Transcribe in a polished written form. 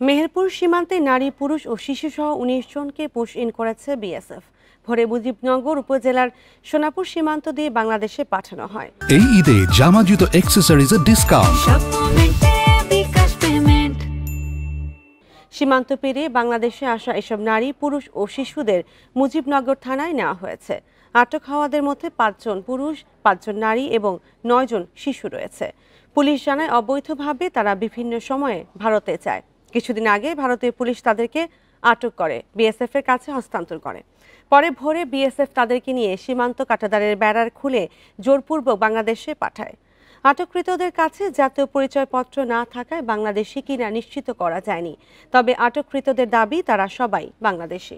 মেহেরপুর সীমান্তে নারী, পুরুষ ও শিশুসহ ১৯ জনকে পুশ ইন করেছে বিএসএফ। ভোরে মুজিবনগর উপজেলার সোনাপুর সীমান্ত দিয়ে বাংলাদেশে পাঠানো হয়। এই ঈদে জামা জুতো অ্যাকসেসরিজের ডিসকাউন্ট। সীমান্ত পেরিয়ে বাংলাদেশে আসা এসব নারী, পুরুষ ও শিশুদের মুজিবনগর থানায় নেওয়া হয়েছে। আটক হওয়াদের মধ্যে ৫ জন পুরুষ, ৫ জন নারী এবং ৯ জন শিশু রয়েছে। পুলিশ জানায়, অবৈধভাবে তারা বিভিন্ন সময়ে ভারতে যায়। কিছুদিন আগে ভারতীয় পুলিশ তাদেরকে আটক করে বিএসএফ এর কাছে হস্তান্তর করে। পরে ভোরে বিএসএফ তাদেরকে নিয়ে সীমান্ত কাঁটাতারের ব্যারার খুলে জোরপূর্বক বাংলাদেশে পাঠায়। আটককৃতদের কাছে জাতীয় পরিচয়পত্র না থাকায় বাংলাদেশি কিনা নিশ্চিত করা যায়নি। তবে আটককৃতদের দাবি তারা সবাই বাংলাদেশি।